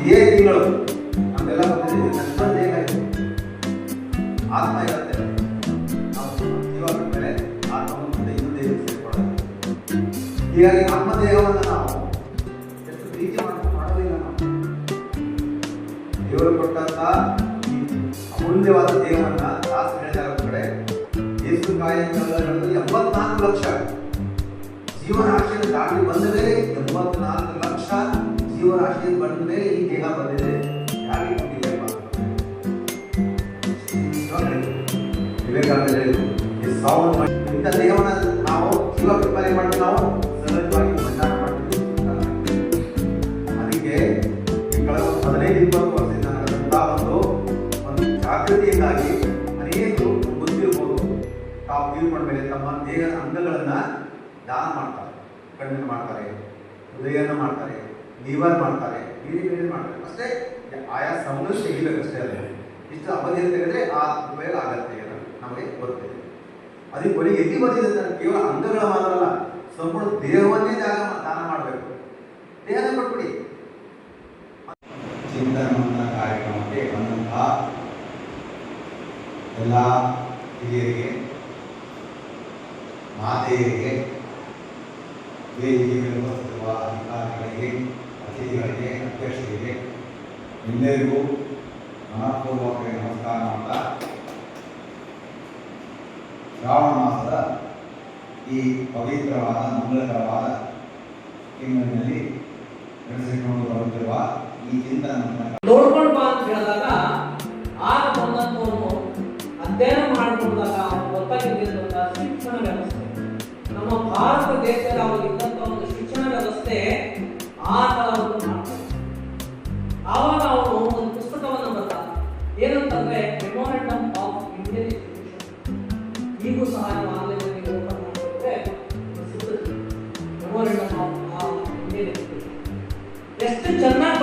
ಇದೇ ತಿಂಗಳು ನಮ್ಮೆಲ್ಲ ಆತ್ಮ ಇರುತ್ತೆ. ನಾವು ಜೀವ ಬಿಟ್ಟ ಮೇಲೆ ಆತ್ಮವನ್ನು ಮುಂದೆ ಇನ್ನೊಂದೇ ಸೇರಿಕೊಳ್ಳೋದು. ಹೀಗಾಗಿ ನಮ್ಮ ದೇಹವನ್ನು ನಾವು ಎಷ್ಟು ಪ್ರೀತಿ ಮಾಡೋದಿಲ್ಲ. ನಾವು ದೇವರು ಕೊಟ್ಟಂತ ಈ ಅಮೂಲ್ಯವಾದ ದೇಹವನ್ನ ದಾಸ ಹೇಳಿದ ಕಡೆ ಯೇಸು ಕಾಯಕಗಳಲ್ಲಿ 84 ಲಕ್ಷ ಜೀವರಾಶಿಯನ್ನು ದಾಟಿ ಬಂದ ಮೇಲೆ 84 ಲಕ್ಷ ಜೀವರಾಶಿಯನ್ನು ಬಂದ ಮೇಲೆ ಈ ದೇಹ ಬಂದಿದೆ. ಯಾರಿಗೆ ಬಂದಿದೆ? ವಿವೇಕಾನಂದ ಹೇಳಿದ್ರು, ಇಂಥ ದೇಹವನ್ನು ನಾವು ಜೀವ ಕಲ್ಪನೆ ಮಾಡಿ ನಾವು ಸಹಜವಾಗಿ ಭಂಡಾರ ಮಾಡ್ತೀವಿ. ಅದಕ್ಕೆ ಈ ಕಳೆದ 15-20 ವರ್ಷದಿಂದ ನಡೆದಂತ ಒಂದು ಜಾಗೃತಿಯಿಂದಾಗಿ ಅನೇಕರು ಗೊತ್ತಿರ್ಬೋದು, ತಾವು ತೀರ್ಕೊಂಡ ಮೇಲೆ ತಮ್ಮ ದೇಹದ ಅಂಗಗಳನ್ನ ದಾನ ಮಾಡ್ತಾರೆ. ಕಣ್ಣನ್ನು ಮಾಡ್ತಾರೆ, ಹೃದಯನ ಮಾಡ್ತಾರೆ, ಲಿವರ್ ಮಾಡ್ತಾರೆ, ಬೇರೆ ಮಾಡ್ತಾರೆ. ಅಷ್ಟೇ ಆಯಾ ಸಮಯ ತೆಗಿಬೇಕಷ್ಟೇ. ಅಲ್ಲ ಇಷ್ಟು ಅವಧಿಯಲ್ಲಿ ತೆಗೆದ್ರೆ ಆ ಉಪಯೋಗ ಆಗತ್ತೆ ನಮಗೆ ಬರ್ತದೆ. ಅದಕ್ಕೆ ಬರೀ ಎಲ್ಲಿ ಬಂದಿದೆ? ಕೇವಲ ಅಂಗಗಳ ಮಾತ್ರ ಅಲ್ಲ, ಸಂಪೂರ್ಣ ದೇಹವನ್ನೇ ದಾನ ಮಾಡಬೇಕು. ದೇಹನ ಕೊಟ್ಬಿಡಿ. ಚಿಂತನ ಕಾರ್ಯಕ್ರಮಕ್ಕೆ ಬಂದಂತಹ ಎಲ್ಲ ಹಿರಿಯರಿಗೆ, ಮಾತೆಯರಿಗೆ, ವೇದಿಕೆಯಲ್ಲಿ ಬರುತ್ತಿರುವ ಅಧಿಕಾರಿಗಳಿಗೆ, ಅತಿಥಿಗಳಿಗೆ, ಅಧ್ಯಕ್ಷರಿಗೆ ಎಲ್ಲರಿಗೂ ಮನಪೂರ್ವಕ ನಮಸ್ಕಾರ ಮಾಡ್ತಾ, ಶ್ರಾವಣ ಮಾಸದ ಈ ಪವಿತ್ರವಾದ ಮಂಗಳಕರವಾದ ತಿಂಗಳಿನಲ್ಲಿ ನಡೆಸಿಕೊಂಡು ಬರುತ್ತಿರುವ ಈ ಚಿಂತನವನ್ನು ನೋಡ್ಕೊಂಡು ಬಾ ಅಂತ ಹೇಳಿದಾಗ ಆಗ ಬಂದಂಥವನು ಅಧ್ಯಯನ ಮಾಡಿಕೊಂಡಾಗ ಗೊತ್ತಾಗಿದ್ದಂಥ ಶಿಕ್ಷಣ ವ್ಯವಸ್ಥೆ, ನಮ್ಮ ಭಾರತ ದೇಶದಲ್ಲಿ ಅವಾಗಿದ್ದಂಥ ಒಂದು ಶಿಕ್ಷಣ ವ್ಯವಸ್ಥೆ ಆ ಥರವನ್ನು ಮಾಡ್ತಾರೆ. ಆವಾಗ ಅವನು ಒಂದು ಪುಸ್ತಕವನ್ನು ಬರೆದ, ಏನಂತಂದ್ರೆ ಮೆಮೊರಂಡಮ್ ಆಫ್ ಇಂಡಿಯನ್ ಎಜುಕೇಶನ್. ಈಗೂ ಸಹ ನೀವು ಆನ್ಲೈನಲ್ಲಿ ಓಪನ್ ಮಾಡಿದ್ರೆ ಸಿಗ್ತದೆ ಮೆಮೊರಂಡಮ್ ಆಫ್ ಇಂಡಿಯನ್ ಎಜುಕೇಶನ್. ಎಷ್ಟು ಚೆನ್ನಾಗಿ